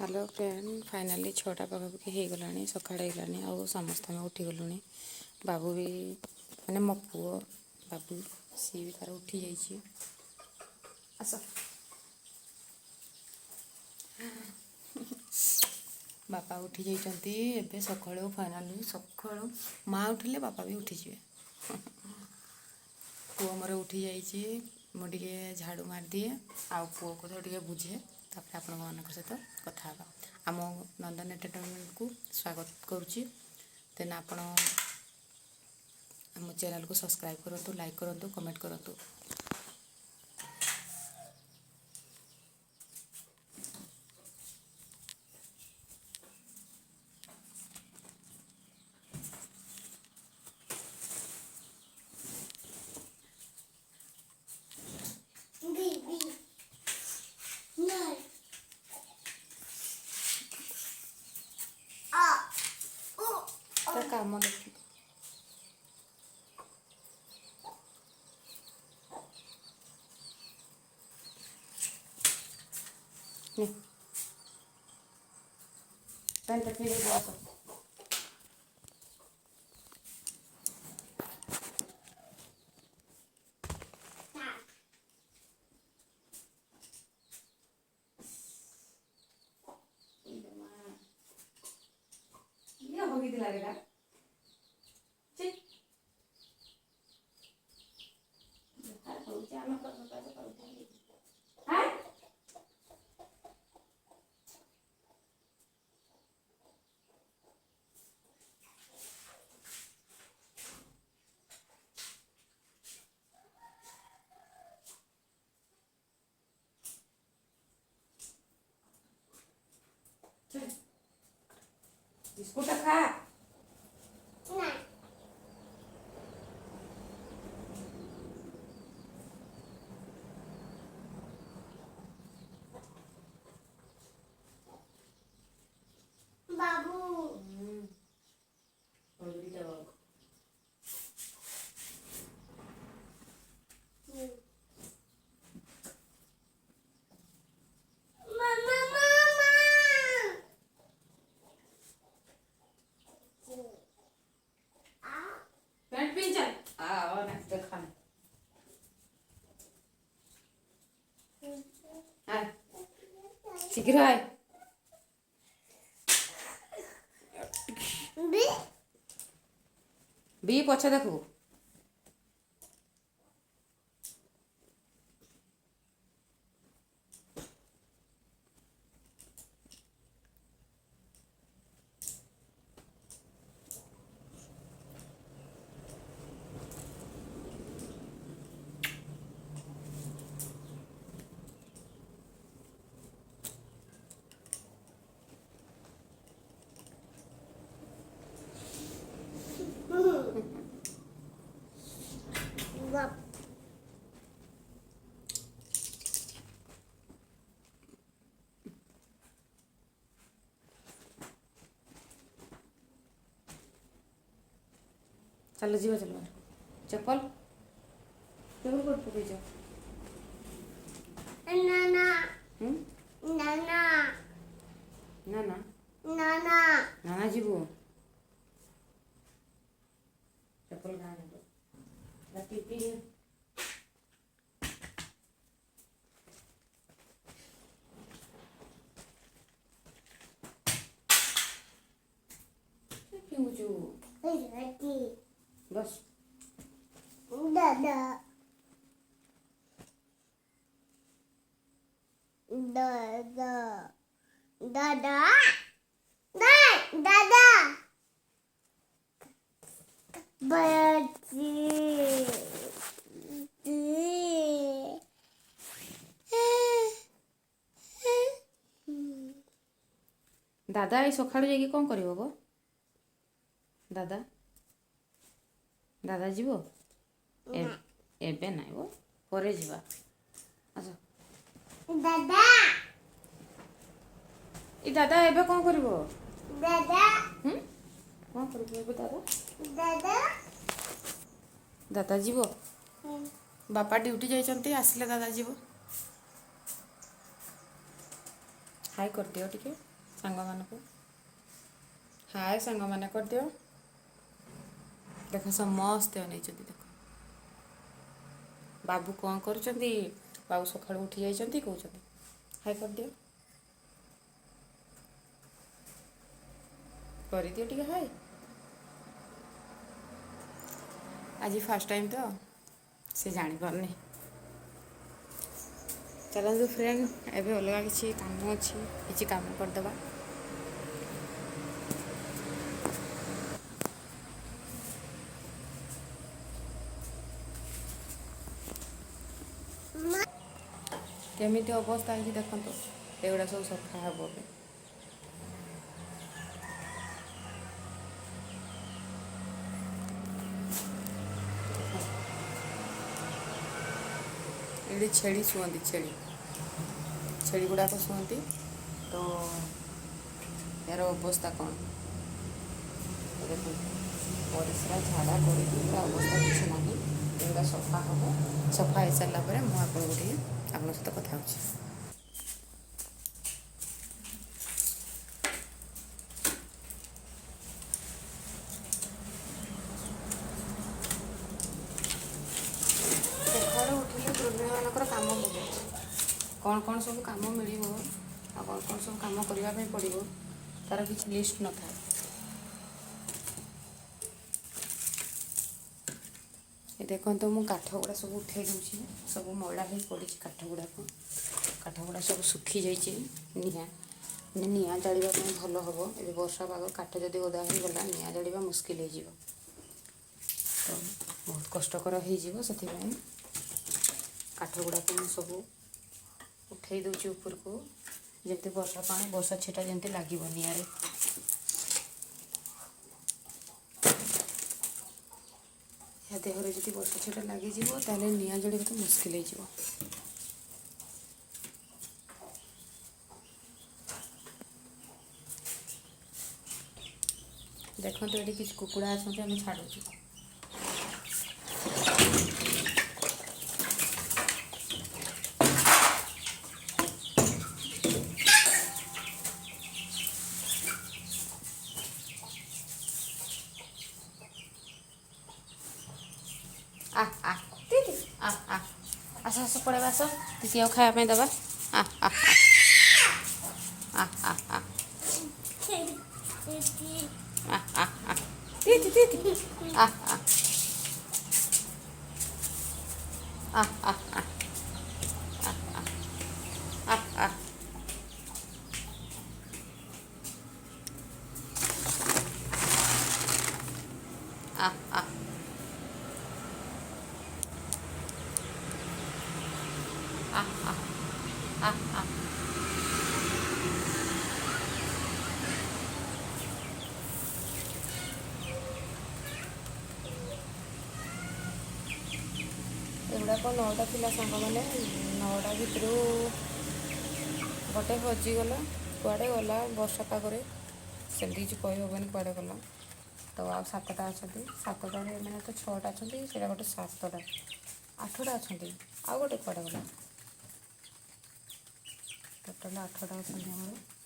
Hello friend finally 6टा पाखापाखि हो गलानी सकाळ होगलानी आउ समस्त उठीगलुनी बाबू भी माने मो पुओ बाबू सी भी तार उठी जाइए आस बापा उठी जाइए एबे सकाळु फाइनाली सकाळु माँ उठिले बापा भी उठीजे पुओ मोर उठी जाइए मुझे झाड़ू मार दिए आउ पुओ को तो टे बुझे तापर आपण मान सहित कथा आम नंदन एंटरटेनमेंट को स्वागत करुच्ची तेना आपण आम चैनल को सब्सक्राइब करूँ लाइक करूँ कमेंट करूँ। काम देखी लगेगा बिस्कुट खा पैंट पिन चल और नेक्स्ट खाने शीघ्र आए बी पछे देखू चलो जीवा चलो चप्पल टेबल पर पकई जाओ नाना नाना नाना नाना नाना जीवो चप्पल गाने दो टीपी क्यों जो बस दादा दादा दादा दादा बच्ची दादा ये सकाळु जाइए कौन करिवो गो दादा दादा जीवो एबे नाइ वो परे जीवा अच्छा दादा ई दादा एबे कौन करिवो दादा कौन करिवो एबे दादा दादा दादा जीवो बापा ड्यूटी जाइछंती आसिले दादा जीवो हाय कर दियो टिके ସାଙ୍ଗମାନଙ୍କୁ ହାଏ ସାଙ୍ଗମାନେ କରିଦିଅ। ଦେଖ ସମସ୍ତେ ଅନେଇଛନ୍ତି। ଦେଖ ବାବୁ କ'ଣ କରୁଛନ୍ତି? ବାବୁ ସକାଳୁ ଉଠି ଯାଇଛନ୍ତି କହୁଛନ୍ତି ହାଏ କରିଦିଅ। କରିଦିଅ ଟିକେ ହାଏ। ଆଜି ଫାର୍ଷ୍ଟ ଟାଇମ୍ ତ ସେ ଜାଣିପାରୁନି। ଚାଲନ୍ତୁ ଫ୍ରେଣ୍ଡ, ଏବେ ଅଲଗା କିଛି କାମ ଅଛି, କିଛି କାମ କରିଦେବା। କେମିତି ଅବସ୍ଥା ହେଇଛି ଦେଖନ୍ତୁ। ଏଗୁଡ଼ା ସବୁ ସଫା ହେବ ଏବେ। ଏଠି ଛେଳି ଶୁଅନ୍ତି। ଛେଳି ଗୁଡ଼ାକ ଶୁଅନ୍ତି। ତ ଏହାର ଅବସ୍ଥା କ'ଣ ଦେଖନ୍ତୁ। ପରିସ୍ରା ଝାଡ଼ା କରିକି ପୁରା ଅବସ୍ଥା କିଛି ନାହିଁ। ଏଗୁଡ଼ା ସଫା ହେବ। ସଫା ହେଇସାରିଲା ପରେ ମୁଁ ଆପଣଙ୍କ ସହିତ କଥା ହେଉଛି। ସକାଳୁ ଉଠିଲେ ଗୃହିଣୀମାନଙ୍କର କାମ ବହୁତ। କ'ଣ ସବୁ କାମ ମିଳିବ ଆଉ କ'ଣ ସବୁ କାମ କରିବା ପାଇଁ ପଡ଼ିବ, ତା'ର କିଛି ଲିଷ୍ଟ ନଥାଏ। ଦେଖନ୍ତୁ ମୁଁ କାଠ ଗୁଡ଼ା ସବୁ ଉଠାଇ ଦେଉଛି। ସବୁ ମଇଳା ହେଇ ପଡ଼ିଛି କାଠ ଗୁଡ଼ା ସବୁ ଶୁଖିଯାଇଛି। ନିଆଁ ଜାଳିବା ପାଇଁ ଭଲ ହେବ। ଏବେ ବର୍ଷା ପାଗ, କାଠ ଯଦି ଓଦା ହେଇଗଲା ନିଆଁ ଜାଳିବା ମୁସ୍କିଲ ହେଇଯିବ। ତ ବହୁତ କଷ୍ଟକର ହେଇଯିବ। ସେଥିପାଇଁ କାଠ ଗୁଡ଼ାକୁ ମୁଁ ସବୁ ଉଠାଇ ଦେଉଛି ଉପରକୁ, ଯେମିତି ବର୍ଷା ଛିଟା ଯେମିତି ଲାଗିବ ନିଆଁରେ। ଏହା ଦେହରେ ଯଦି ବର୍ଷା ଛିଟା ଲାଗିଯିବ ତାହେଲେ ନିଆଁ ଜାଳିବା ତ ମୁସ୍କିଲ ହେଇଯିବ। ଦେଖନ୍ତୁ ଏଠି କିଛି କୁକୁଡ଼ା ଅଛନ୍ତି, ଆମେ ଛାଡ଼ୁଛୁ। ଆସ ପଳେଇବା, ଆସ ଟିକିଏ ଖାଇବା ପାଇଁ ଦେବା। ଏଗୁଡ଼ାକ 9ଟା ଥିଲା ସାଙ୍ଗମାନେ। 9ଟା ଭିତରୁ ଗୋଟେ ହଜିଗଲା। କୁଆଡ଼େ ଗଲା ବର୍ଷା ପାଗରେ, ସେମିତି କିଛି କହିହେବନି କୁଆଡ଼େ ଗଲା। ତ ଆଉ 7ଟା ଅଛନ୍ତି। 7ଟାରେ ଏମାନେ ତ 6ଟା ଅଛନ୍ତି, ସେଇଟା ଗୋଟେ 7ଟା 8ଟା ଅଛନ୍ତି। ଆଉ ଗୋଟେ କୁଆଡ଼େ ଗଲା। ଟୋଟାଲ୍ 8ଟା ଅଛନ୍ତି ଆମର।